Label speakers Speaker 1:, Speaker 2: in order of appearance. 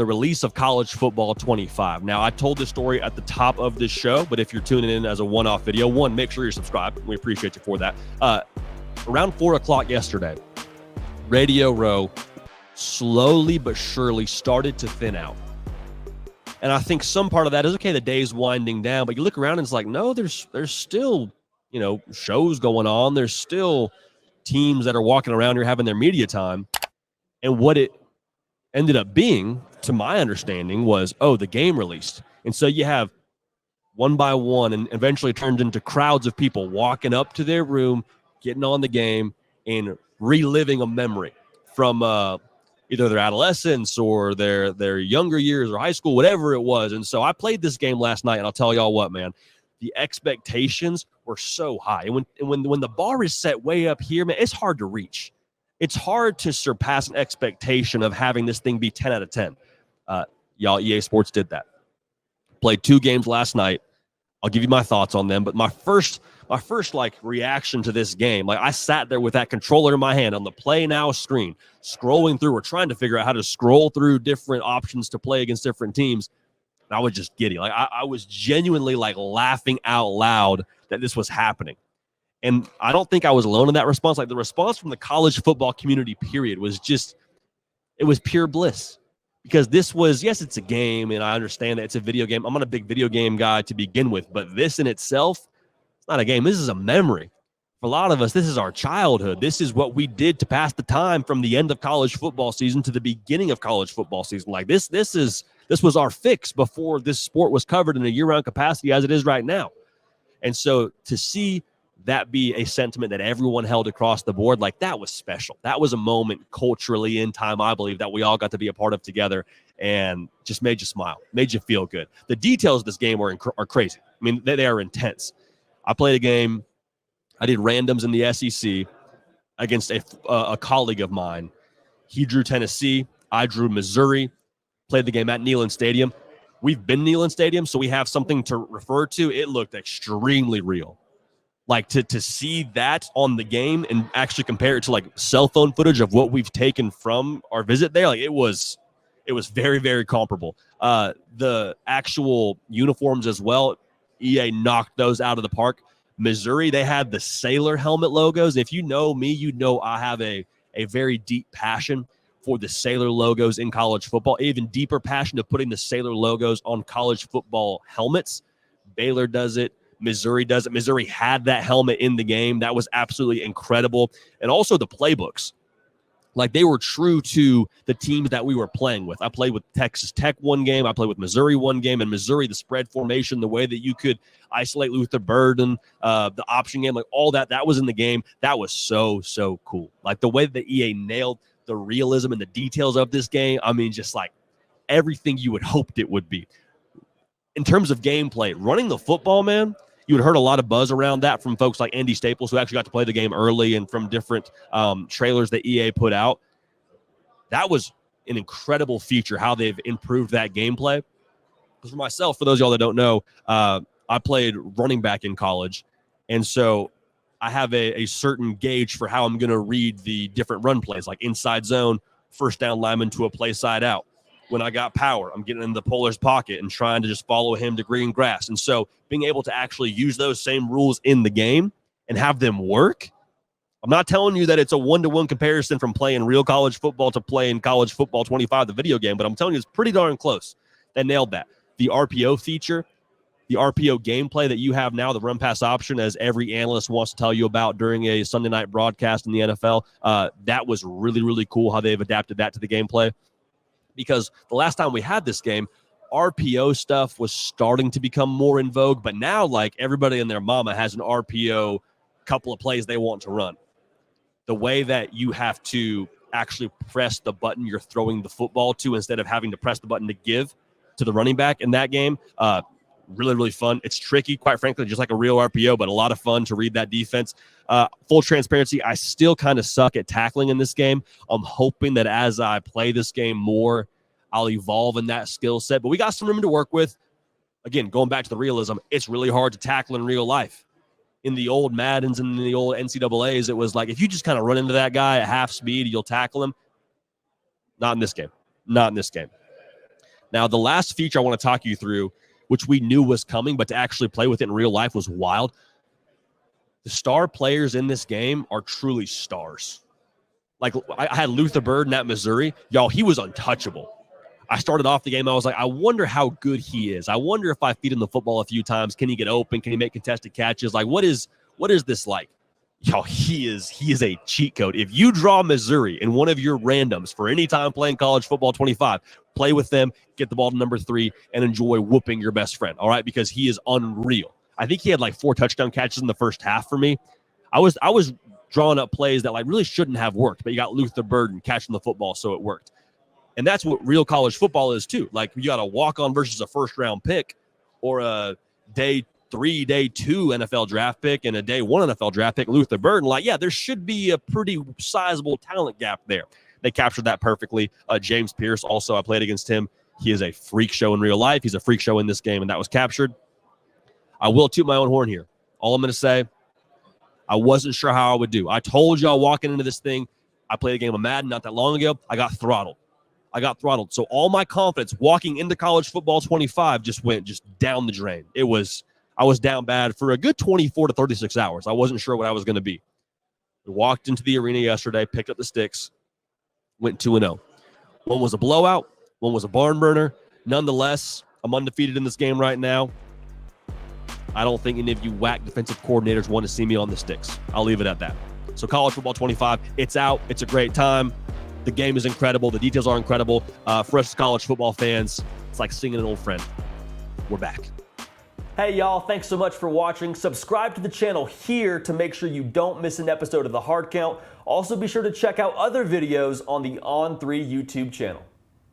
Speaker 1: the release of College Football 25. Now, I told this story at the top of this show, but if you're tuning in as a one-off video, one, make sure you're subscribed. We appreciate you for that. Around 4 o'clock yesterday, Radio Row slowly but surely started to thin out. And I think some part of that is, okay, the day's winding down, but you look around and it's like, no, there's still, shows going on. There's still teams that are walking around here having their media time. And what it ended up being, to my understanding, was, the game released. And so you have one by one, and eventually turned into crowds of people walking up to their room, getting on the game, and reliving a memory from either their adolescence or their younger years or high school, whatever it was. And so I played this game last night, and I'll tell y'all what, man, the expectations were so high. And when the bar is set way up here, man, it's hard to reach. It's hard to surpass an expectation of having this thing be 10 out of 10. Y'all, EA Sports did that. Played 2 games last night. I'll give you my thoughts on them. But my first reaction to this game, I sat there with that controller in my hand on the Play Now screen, scrolling through. We're trying to figure out how to scroll through different options to play against different teams. And I was just giddy. I was genuinely laughing out loud that this was happening. And I don't think I was alone in that response. The response from the college football community, period, was just, it was pure bliss. Because this was, yes, it's a game, and I understand that it's a video game. I'm not a big video game guy to begin with, but this in itself, it's not a game. This is a memory. For a lot of us, this is our childhood. This is what we did to pass the time from the end of college football season to the beginning of college football season. This was our fix before this sport was covered in a year-round capacity as it is right now. And so to see that be a sentiment that everyone held across the board, that was special. That was a moment culturally in time, I believe, that we all got to be a part of together, and just made you smile, made you feel good. The details of this game are crazy. I mean, they are intense. I played a game. I did randoms in the SEC against a colleague of mine. He drew Tennessee. I drew Missouri. Played the game at Neyland Stadium. We've been Neyland Stadium, so we have something to refer to. It looked extremely real. To see that on the game and actually compare it to cell phone footage of what we've taken from our visit there, it was very, very comparable. The actual uniforms as well, EA knocked those out of the park. Missouri, they had the sailor helmet logos. If you know me, you know I have a very deep passion for the sailor logos in college football, even deeper passion of putting the sailor logos on college football helmets. Baylor does it. Missouri does it. Missouri had that helmet in the game. That was absolutely incredible. And also the playbooks. They were true to the teams that we were playing with. I played with Texas Tech one game. I played with Missouri one game. And Missouri, the spread formation, the way that you could isolate Luther Burden, the option game, all that was in the game. That was so, so cool. The way that EA nailed the realism and the details of this game. I mean, just everything you would hoped it would be. In terms of gameplay, running the football, man, you had heard a lot of buzz around that from folks like Andy Staples, who actually got to play the game early, and from different trailers that EA put out. That was an incredible feature, how they've improved that gameplay. Because for myself, for those of y'all that don't know, I played running back in college. And so I have a certain gauge for how I'm going to read the different run plays, like inside zone, first down lineman to a play side out. When I got power, I'm getting in the Polar's pocket and trying to just follow him to green grass. And so being able to actually use those same rules in the game and have them work, I'm not telling you that it's a one-to-one comparison from playing real college football to playing College Football 25, the video game, but I'm telling you it's pretty darn close. They nailed that. The RPO feature, the RPO gameplay that you have now, the run-pass option, as every analyst wants to tell you about during a Sunday night broadcast in the NFL, that was really, really cool how they've adapted that to the gameplay. Because the last time we had this game, RPO stuff was starting to become more in vogue, but now everybody and their mama has an RPO couple of plays they want to run. The way that you have to actually press the button you're throwing the football to instead of having to press the button to give to the running back in that game, really, really fun. It's tricky, quite frankly, just like a real RPO, but a lot of fun to read that defense. Full transparency, I still kind of suck at tackling in this game. I'm hoping that as I play this game more, I'll evolve in that skill set. But we got some room to work with. Again, going back to the realism, it's really hard to tackle in real life. In the old Maddens and in the old NCAAs, it was if you just kind of run into that guy at half speed, you'll tackle him. Not in this game. Not in this game. Now, the last feature I want to talk you through, which we knew was coming, but to actually play with it in real life was wild. The star players in this game are truly stars. Like, I had Luther Burden at Missouri. Y'all, he was untouchable. I started off the game, I was like, I wonder how good he is. I wonder if I feed him the football a few times, can he get open? Can he make contested catches? Like, what is this like? Y'all, he is a cheat code. If you draw Missouri in one of your randoms for any time playing college football 25, play with them, get the ball to number 3, and enjoy whooping your best friend, all right? Because he is unreal. I think he had like 4 touchdown catches in the first half for me. I was drawing up plays that like really shouldn't have worked, but you got Luther Burden catching the football, so it worked. And that's what real college football is too. Like, you got a walk-on versus a first-round pick, or a day 3, day 2 NFL draft pick and a day 1 NFL draft pick, Luther Burden. Like, yeah, there should be a pretty sizable talent gap there. They captured that perfectly. James Pierce, also, I played against him. He is a freak show in real life. He's a freak show in this game, and that was captured. I will toot my own horn here. All I'm going to say, I wasn't sure how I would do. I told y'all walking into this thing, I played a game of Madden not that long ago. I got throttled. So all my confidence walking into college football 25 just went down the drain. I was down bad for a good 24 to 36 hours. I wasn't sure what I was going to be. We walked into the arena yesterday, picked up the sticks, went 2-0. One was a blowout. One was a barn burner. Nonetheless, I'm undefeated in this game right now. I don't think any of you whack defensive coordinators want to see me on the sticks. I'll leave it at that. So college football 25, it's out. It's a great time. The game is incredible. The details are incredible. For us college football fans, it's like singing an old friend. We're back. Hey, y'all. Thanks so much for watching. Subscribe to the channel here to make sure you don't miss an episode of The Hard Count. Also, be sure to check out other videos on the On3 YouTube channel.